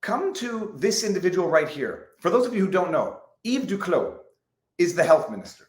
come to this individual right here. For those of you who don't know, Yves Duclos is the health minister.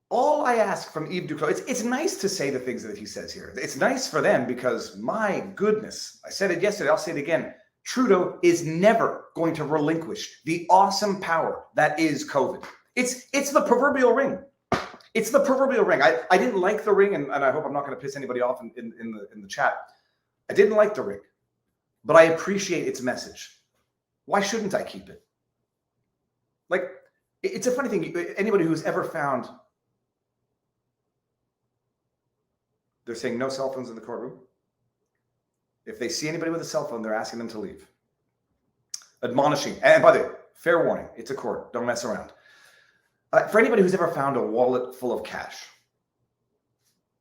All I ask from Yves Duclos, it's nice to say the things that he says here. It's nice for them because, my goodness, I said it yesterday, I'll say it again. Trudeau is never going to relinquish the awesome power that is COVID. It's the proverbial ring. It's the proverbial ring. I didn't like the ring, and I hope I'm not going to piss anybody off in the chat. I didn't like the ring, but I appreciate its message. Why shouldn't I keep it? Like, it's a funny thing. Anybody who's ever found, they're saying no cell phones in the courtroom. If they see anybody with a cell phone, they're asking them to leave. Admonishing, and by the way, fair warning, it's a court, don't mess around. For anybody who's ever found a wallet full of cash,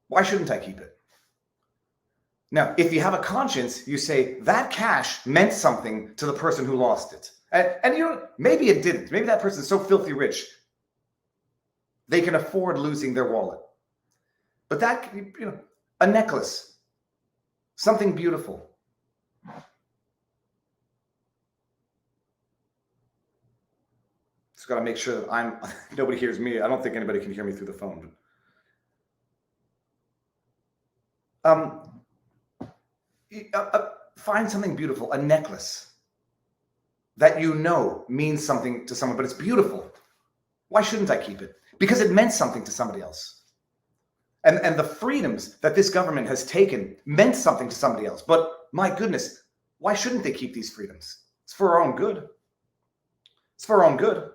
why shouldn't I keep it? Now, if you have a conscience, you say that cash meant something to the person who lost it. And you know, maybe it didn't. Maybe that person's so filthy rich, they can afford losing their wallet. But that, you know, a necklace, something beautiful. Just got to make sure that nobody hears me. I don't think anybody can hear me through the phone. Find something beautiful, a necklace that you know means something to someone, but it's beautiful. Why shouldn't I keep it? Because it meant something to somebody else. And the freedoms that this government has taken meant something to somebody else. But my goodness, why shouldn't they keep these freedoms? It's for our own good. It's for our own good.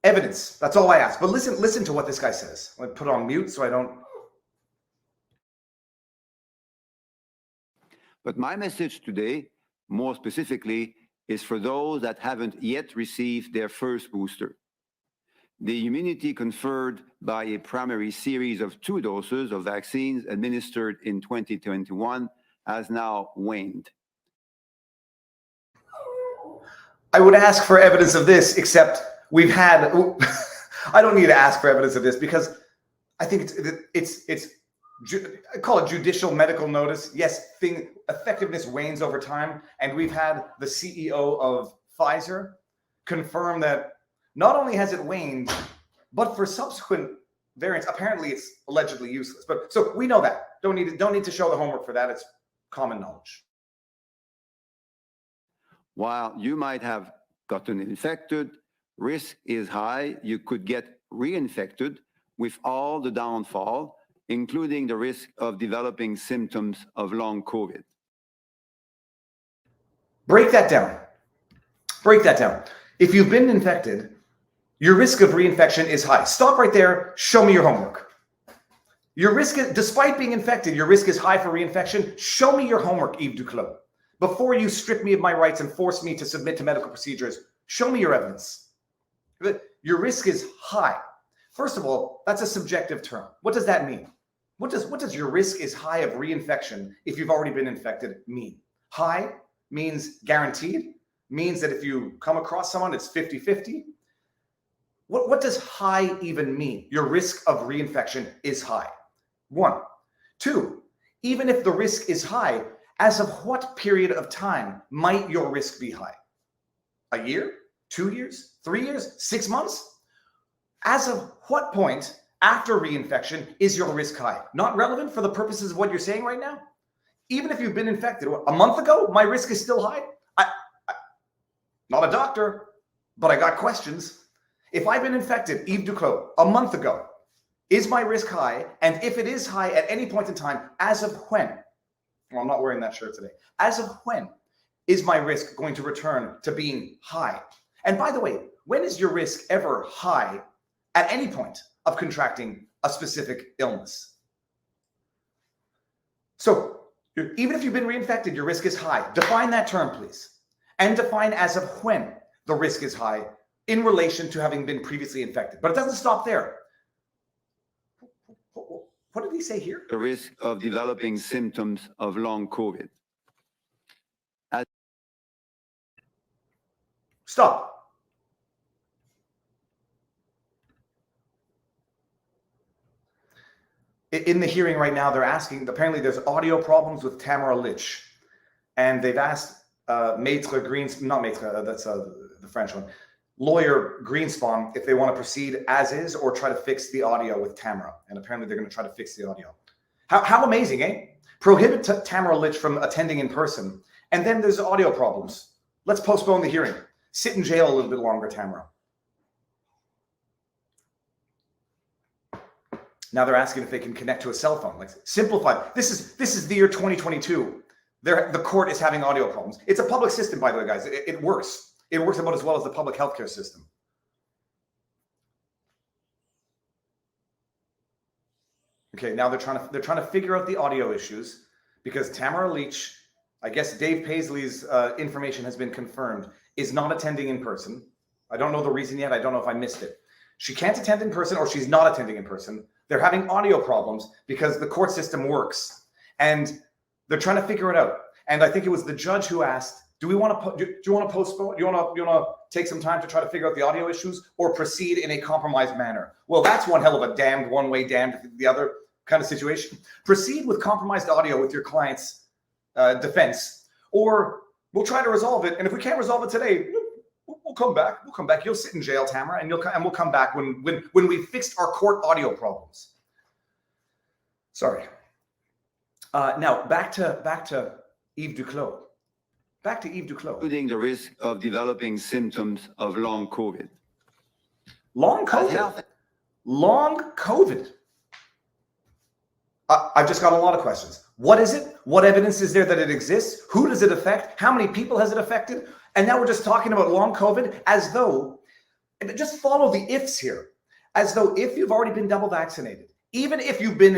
Evidence, that's all I ask. But listen to what this guy says. I'm going to put it on mute so I don't. But my message today, more specifically, is for those that haven't yet received their first booster. The immunity conferred by a primary series of 2 doses of vaccines administered in 2021 has now waned. I would ask for evidence of this, except we've had, I don't need to ask for evidence of this because I think I call it judicial medical notice. Yes, effectiveness wanes over time. And we've had the CEO of Pfizer confirm that not only has it waned, but for subsequent variants, apparently it's allegedly useless. But so we know that. Don't need to show the homework for that. It's common knowledge. While you might have gotten infected, risk is high. You could get reinfected with all the downfall, including the risk of developing symptoms of long COVID. Break that down. Break that down. If you've been infected, your risk of reinfection is high. Stop right there. Show me your homework. Your risk, despite being infected, your risk is high for reinfection. Show me your homework, Yves Duclos. Before you strip me of my rights and force me to submit to medical procedures, show me your evidence. Your risk is high. First of all, that's a subjective term. What does that mean? What does your risk is high of reinfection if you've already been infected mean? High means guaranteed, means that if you come across someone, it's 50-50. What does high even mean? Your risk of reinfection is high. 1. 2, even if the risk is high, as of what period of time might your risk be high? A year? 2 years? 3 years? 6 months? As of what point after reinfection is your risk high? Not relevant for the purposes of what you're saying right now? Even if you've been infected a month ago, my risk is still high? Not a doctor, but I got questions. If I've been infected, Yves Duclos, a month ago, is my risk high? And if it is high at any point in time, as of when? Well, I'm not wearing that shirt today. As of when is my risk going to return to being high? And by the way, when is your risk ever high at any point of contracting a specific illness? So even if you've been reinfected, your risk is high. Define that term, please. And define as of when the risk is high in relation to having been previously infected. But it doesn't stop there. What did he say here? The risk of developing symptoms of long COVID. Stop. in the hearing right now, they're asking, apparently there's audio problems with Tamara Lich. And they've asked Maître Greenspan, not Maître, that's the French one, lawyer Greenspan, if they want to proceed as is or try to fix the audio with Tamara. And apparently they're going to try to fix the audio. How amazing, eh? Prohibit Tamara Lich from attending in person. And then there's audio problems. Let's postpone the hearing. Sit in jail a little bit longer, Tamara. Now they're asking if they can connect to a cell phone. Like, simplify. This is the year 2022. The court is having audio problems. It's a public system, by the way, guys. It works. It works about as well as the public healthcare system. Okay, now they're trying to figure out the audio issues because Tamara Lich, I guess Dave Paisley's information has been confirmed, is not attending in person. I don't know the reason yet. I don't know if I missed it. She can't attend in person or she's not attending in person. They're having audio problems because the court system works. And they're trying to figure it out. And I think it was the judge who asked, do you want to postpone? Do you want to take some time to try to figure out the audio issues or proceed in a compromised manner? Well, that's one hell of a damned one way, damned the other kind of situation. Proceed with compromised audio with your client's defense, or we'll try to resolve it. And if we can't resolve it today, we'll come back. We'll come back. You'll sit in jail, Tamara, and we'll come back when we've fixed our court audio problems. Sorry. Now back to Yves Duclos. Including the risk of developing symptoms of long COVID. Long COVID. I've just got a lot of questions. What is it? What evidence is there that it exists? Who does it affect? How many people has it affected? And now we're just talking about long COVID as though, and just follow the ifs here, as though if you've already been double vaccinated, even if you've been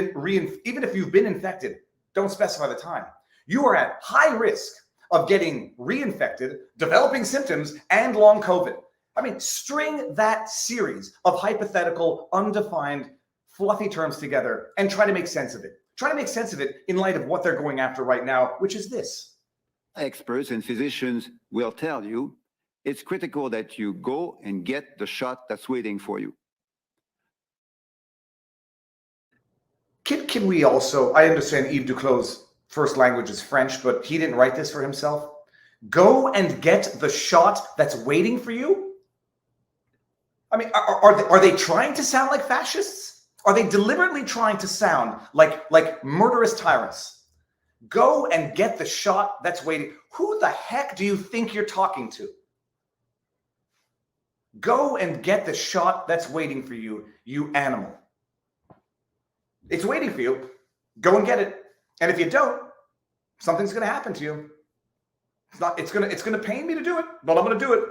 infected, don't specify the time, you are at high risk of getting reinfected, developing symptoms, and long COVID. I mean, string that series of hypothetical, undefined, fluffy terms together and try to make sense of it. Try to make sense of it in light of what they're going after right now, which is this. Experts and physicians will tell you it's critical that you go and get the shot that's waiting for you. Can we also, I understand Yves Duclos' first language is French, but he didn't write this for himself. Go and get the shot that's waiting for you? I mean, are they trying to sound like fascists? Are they deliberately trying to sound like murderous tyrants? Go and get the shot that's waiting. Who the heck do you think you're talking to? Go and get the shot that's waiting for you, you animal. It's waiting for you. Go and get it. And if you don't, something's going to happen to you. It's going to pain me to do it, but I'm going to do it.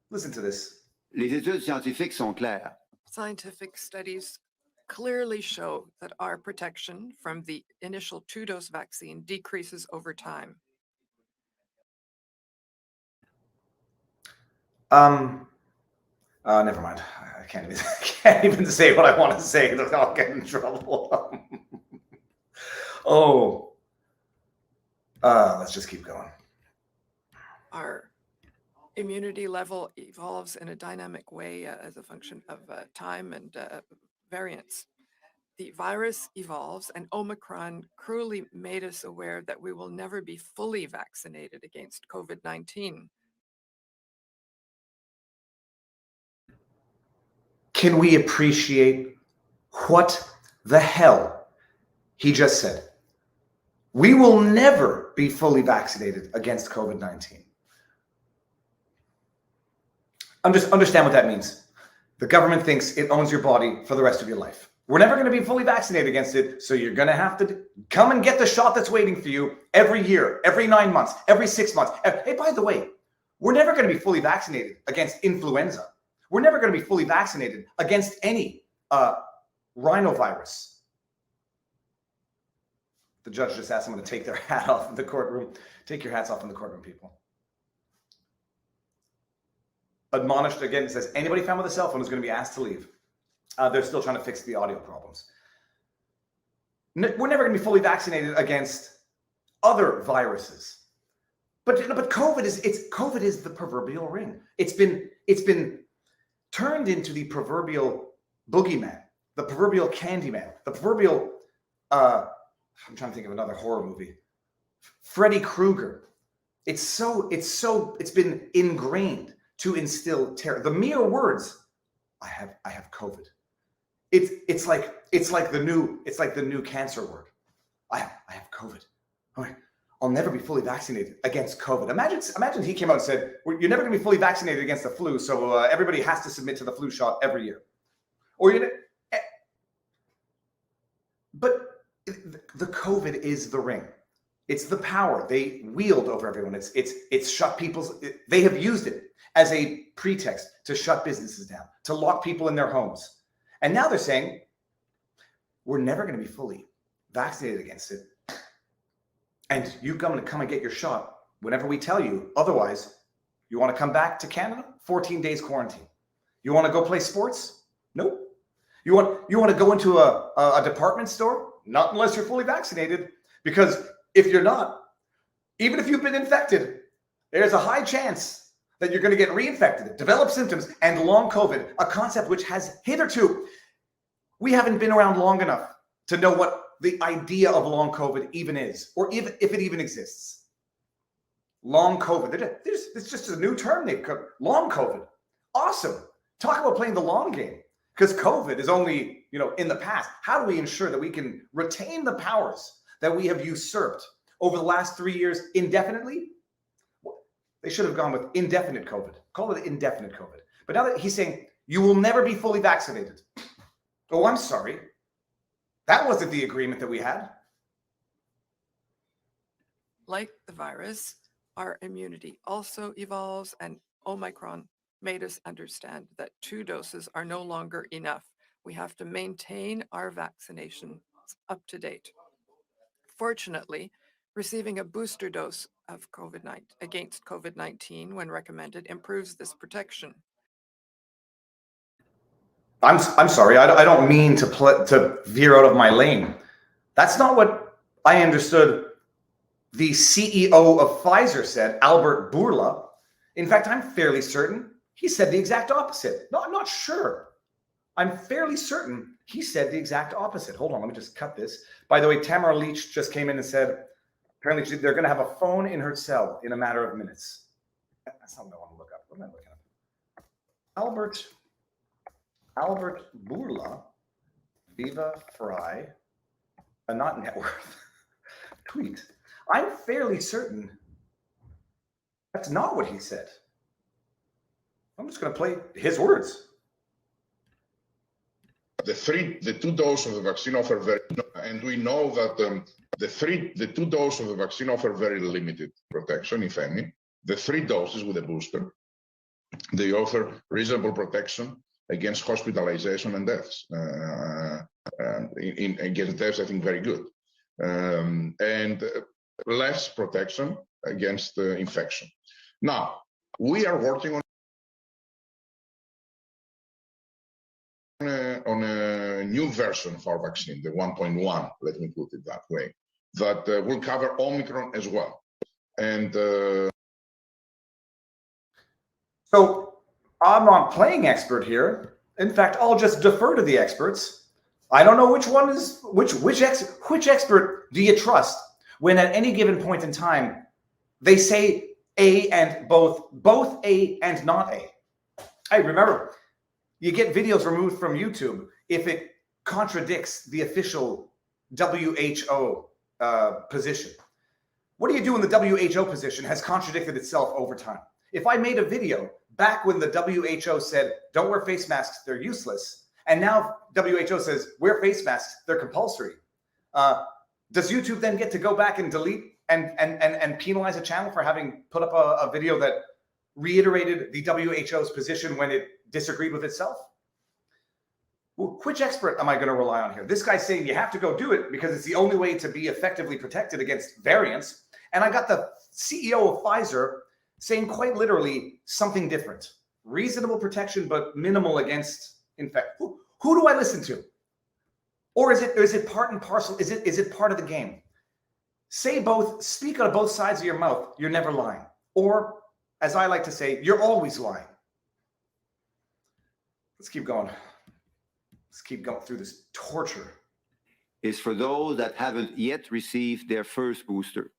Listen to this. Les études scientifiques sont claires. Scientific studies clearly show that our protection from the initial 2-dose vaccine decreases over time. Never mind. I can't even say what I want to say. I'll get in trouble. Let's just keep going. Our immunity level evolves in a dynamic way as a function of time and variance. The virus evolves, and Omicron cruelly made us aware that we will never be fully vaccinated against COVID-19. Can we appreciate what the hell he just said? We will never be fully vaccinated against COVID-19. Understand what that means. The government thinks it owns your body for the rest of your life. We're never going to be fully vaccinated against it, so you're going to have to come and get the shot that's waiting for you every year, every 9 months, every 6 months. Hey, by the way, we're never going to be fully vaccinated against influenza. We're never going to be fully vaccinated against any rhinovirus. The judge just asked someone to take their hat off in the courtroom. Take your hats off in the courtroom, people. Admonished again, it says anybody found with a cell phone is going to be asked to leave. They're still trying to fix the audio problems. We're never going to be fully vaccinated against other viruses. But COVID is the proverbial ring. It's been turned into the proverbial boogeyman. the proverbial Candyman, the proverbial, I'm trying to think of another horror movie, Freddy Krueger. It's been ingrained to instill terror. The mere words, I have COVID. It's like the new cancer word. I have COVID. Okay. I'll never be fully vaccinated against COVID. Imagine he came out and said, you're never going to be fully vaccinated against the flu, so everybody has to submit to the flu shot every year. But the COVID is the ring. It's the power they wield over everyone. It's shut they have used it as a pretext to shut businesses down, to lock people in their homes. And now they're saying, we're never going to be fully vaccinated against it. And you're going to come and get your shot whenever we tell you. Otherwise, you want to come back to Canada? 14 days quarantine. You want to go play sports? Nope. You want to go into a department store? Not unless you're fully vaccinated. Because if you're not, even if you've been infected, there's a high chance that you're going to get reinfected, develop symptoms, and long COVID, a concept which has hitherto, we haven't been around long enough to know what the idea of long COVID even is, or if it even exists. Long COVID. It's just a new term they've come. Long COVID. Awesome. Talk about playing the long game. Because COVID is only, in the past. How do we ensure that we can retain the powers that we have usurped over the last 3 years indefinitely? They should have gone with indefinite COVID. Call it indefinite COVID. But now that he's saying, you will never be fully vaccinated. Oh, I'm sorry. That wasn't the agreement that we had. Like the virus, our immunity also evolves, and Omicron made us understand that 2 doses are no longer enough. We have to maintain our vaccinations up to date. Fortunately, receiving a booster dose of against COVID-19 when recommended improves this protection. I'm sorry. I don't mean to veer out of my lane. That's not what I understood the CEO of Pfizer said, Albert Bourla. In fact, I'm fairly certain he said the exact opposite. No, I'm not sure. I'm fairly certain he said the exact opposite. Hold on, let me just cut this. By the way, Tamara Leach just came in and said, apparently they're going to have a phone in her cell in a matter of minutes. That's not what I want to look up. What am I looking up? Albert Bourla, Viva Fry, a not net worth tweet. I'm fairly certain that's not what he said. I'm just going to play his words. The 2 doses of the vaccine offer very, and we know that the 2 doses of the vaccine offer very limited protection, if any. The 3 doses with a booster, they offer reasonable protection against hospitalization and deaths. Against deaths, I think very good, and less protection against infection. Now we are working on a new version of our vaccine, the 1.1, let me put it that way, that will cover Omicron as well. And so I'm not playing expert here. In fact, I'll just defer to the experts. I don't know which one is which expert do you trust when at any given point in time they say A and both A and not A. Hey, remember, you get videos removed from YouTube if it contradicts the official WHO position. What do you do when the WHO position has contradicted itself over time? If I made a video back when the WHO said, don't wear face masks, they're useless, and now WHO says, wear face masks, they're compulsory, does YouTube then get to go back and delete and penalize a channel for having put up a video that reiterated the WHO's position when it disagreed with itself? Which expert am I going to rely on here? This guy's saying you have to go do it because it's the only way to be effectively protected against variants. And I got the CEO of Pfizer saying quite literally something different. Reasonable protection, but minimal against infection. Who do I listen to? Or is it part and parcel? Is it part of the game? Say both, speak out of both sides of your mouth. You're never lying. Or, as I like to say, you're always lying. Let's keep going. Let's keep going through this torture. Is for those that haven't yet received their first booster.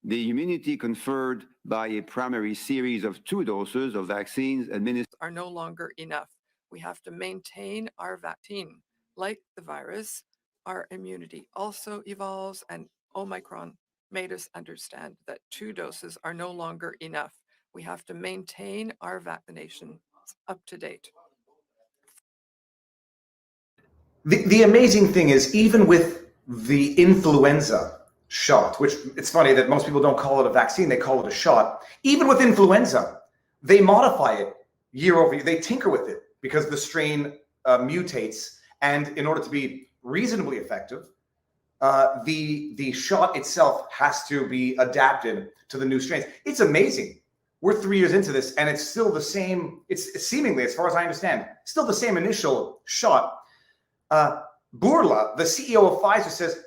The immunity conferred by a primary series of 2 doses of vaccines administered Are no longer enough. We have to maintain our vaccine. Like the virus, our immunity also evolves, and Omicron made us understand that 2 doses are no longer enough. We have to maintain our vaccination up to date. The amazing thing is, even with the influenza shot, which it's funny that most people don't call it a vaccine, they call it a shot. Even with influenza, they modify it year over year. They tinker with it because the strain mutates. And in order to be reasonably effective, the shot itself has to be adapted to the new strains. It's amazing. We're 3 years into this, and it's still the same. It's seemingly, as far as I understand, still the same initial shot. Bourla, the CEO of Pfizer, says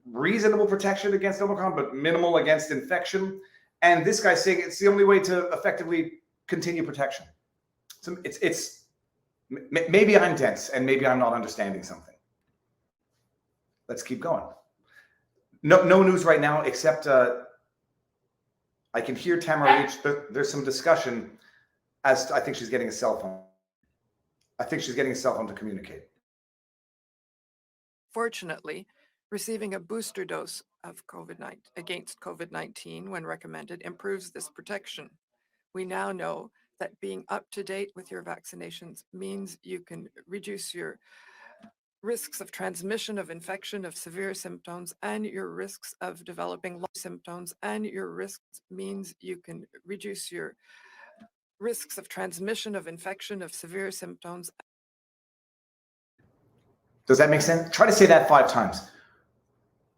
reasonable protection against Omicron, but minimal against infection. And this guy's saying it's the only way to effectively continue protection. So it's maybe I'm dense and maybe I'm not understanding something. Let's keep going. No news right now, except I can hear Tamara Leach. There's some discussion as to, I think she's getting a cell phone. I think she's getting a cell phone to communicate. Fortunately, receiving a booster dose of against COVID-19 when recommended improves this protection. We now know that being up to date with your vaccinations means you can reduce your risks of transmission of infection of severe symptoms and your risks of developing long symptoms, and your risks means you can reduce your risks of transmission of infection of severe symptoms. Does that make sense? Try to say that 5 times.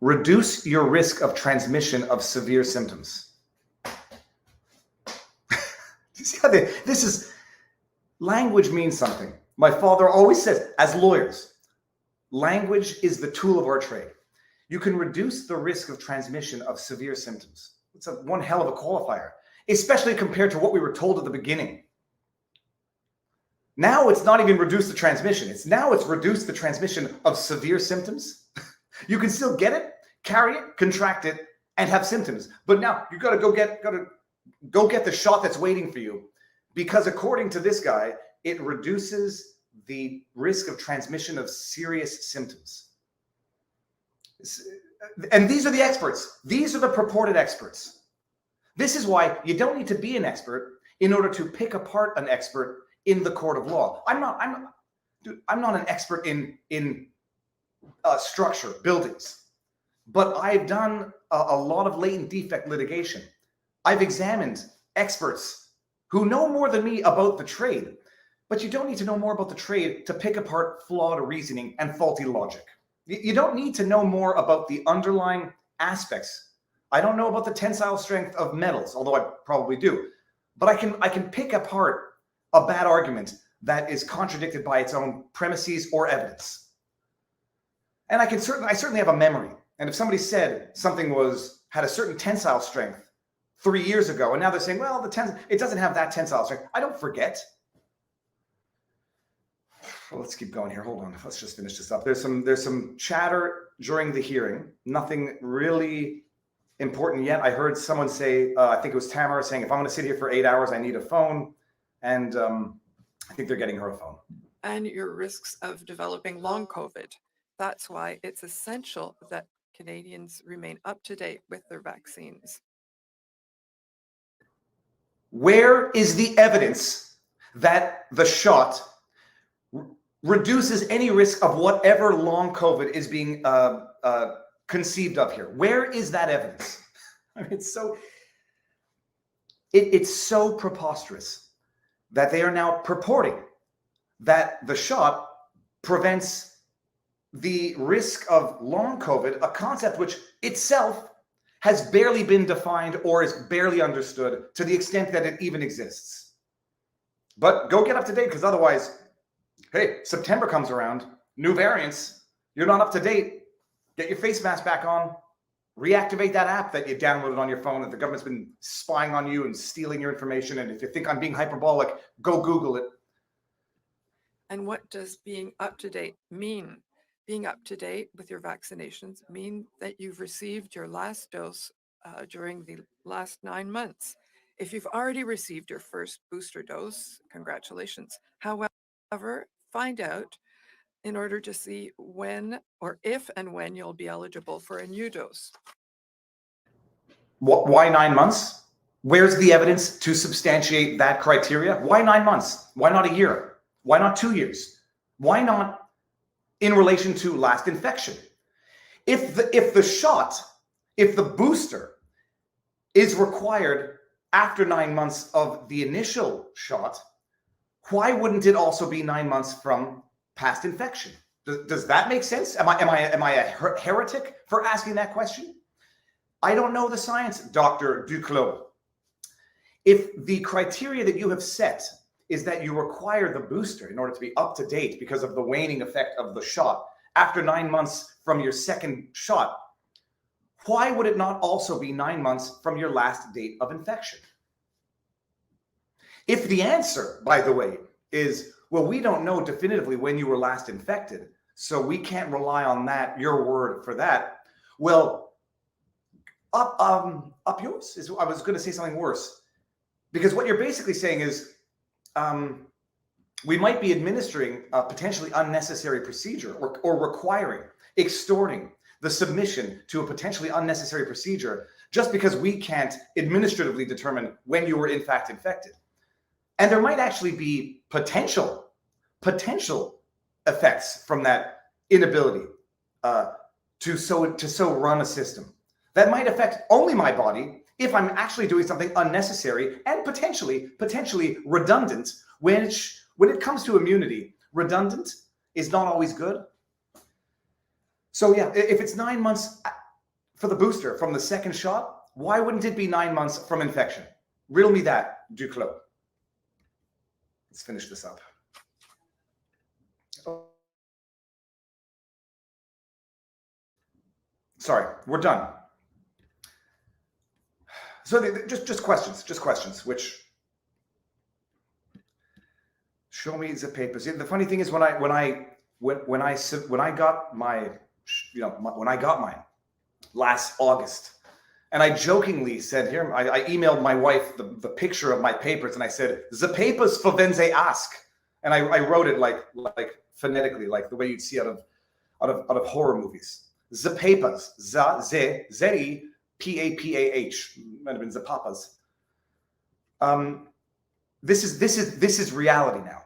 Reduce your risk of transmission of severe symptoms. You see how this is, language means something. My father always says, as lawyers, language is the tool of our trade. You can reduce the risk of transmission of severe symptoms. It's one hell of a qualifier, especially compared to what we were told at the beginning. Now it's not even reduce the transmission. It's reduce the transmission of severe symptoms. You can still get it, carry it, contract it, and have symptoms. But now you got to go get the shot that's waiting for you, because according to this guy, it reduces the risk of transmission of serious symptoms. And these are the experts. These are the purported experts. This is why you don't need to be an expert in order to pick apart an expert in the court of law. I'm not an expert in structure, buildings, but I've done a lot of latent defect litigation. I've examined experts who know more than me about the trade, but you don't need to know more about the trade to pick apart flawed reasoning and faulty logic. You don't need to know more about the underlying aspects. I don't know about the tensile strength of metals, although I probably do, but I can pick apart a bad argument that is contradicted by its own premises or evidence. And I certainly have a memory. And if somebody said something had a certain tensile strength 3 years ago, and now they're saying, well, it doesn't have that tensile strength, I don't forget. Well, let's keep going here. Hold on. Let's just finish this up. There's some chatter during the hearing. Nothing really important yet. I heard someone say, I think it was Tamara, saying, if I'm going to sit here for 8 hours, I need a phone. And I think they're getting her a phone. And your risks of developing long COVID. That's why it's essential that Canadians remain up to date with their vaccines. Where is the evidence that the shot reduces any risk of whatever long COVID is being conceived of here? Where is that evidence? I mean, it's so preposterous that they are now purporting that the shot prevents the risk of long COVID, a concept which itself has barely been defined or is barely understood to the extent that it even exists. But go get up to date, because otherwise, hey, September comes around, new variants, you're not up to date. Get your face mask back on, reactivate that app that you downloaded on your phone that the government's been spying on you and stealing your information. And if you think I'm being hyperbolic, go Google it. And what does being up to date mean? Being up to date with your vaccinations mean that you've received your last dose during the last 9 months. If you've already received your first booster dose, congratulations. However, find out in order to see when or if and when you'll be eligible for a new dose. Why 9 months? Where's the evidence to substantiate that criteria? Why 9 months? Why not a year? Why not 2 years? Why not in relation to last infection? If the booster is required after 9 months of the initial shot, why wouldn't it also be 9 months from past infection? Does that make sense? Am I a heretic for asking that question? I don't know the science, Dr. Duclos. If the criteria that you have set is that you require the booster in order to be up to date because of the waning effect of the shot after 9 months from your second shot, why would it not also be 9 months from your last date of infection? If the answer, by the way, is, well, we don't know definitively when you were last infected, so we can't rely on that, your word for that, well, up yours. I was going to say something worse. Because what you're basically saying is we might be administering a potentially unnecessary procedure or requiring, extorting the submission to a potentially unnecessary procedure just because we can't administratively determine when you were in fact infected. And there might actually be potential effects from that inability to so run a system. That might affect only my body if I'm actually doing something unnecessary and potentially redundant, which when it comes to immunity, redundant is not always good. So yeah, if it's 9 months for the booster from the second shot, why wouldn't it be 9 months from infection? Riddle me that, Duclos. Let's finish this up. Sorry, we're done. So just questions, which show me the papers. The funny thing is when I got my, when I got mine last August, and I jokingly said here, I emailed my wife the picture of my papers, and I said, the papers for when they ask, and I wrote it like phonetically, like the way you'd see out of horror movies. The papers, ze P-A-P-A-H, might have been the papas. This is reality now.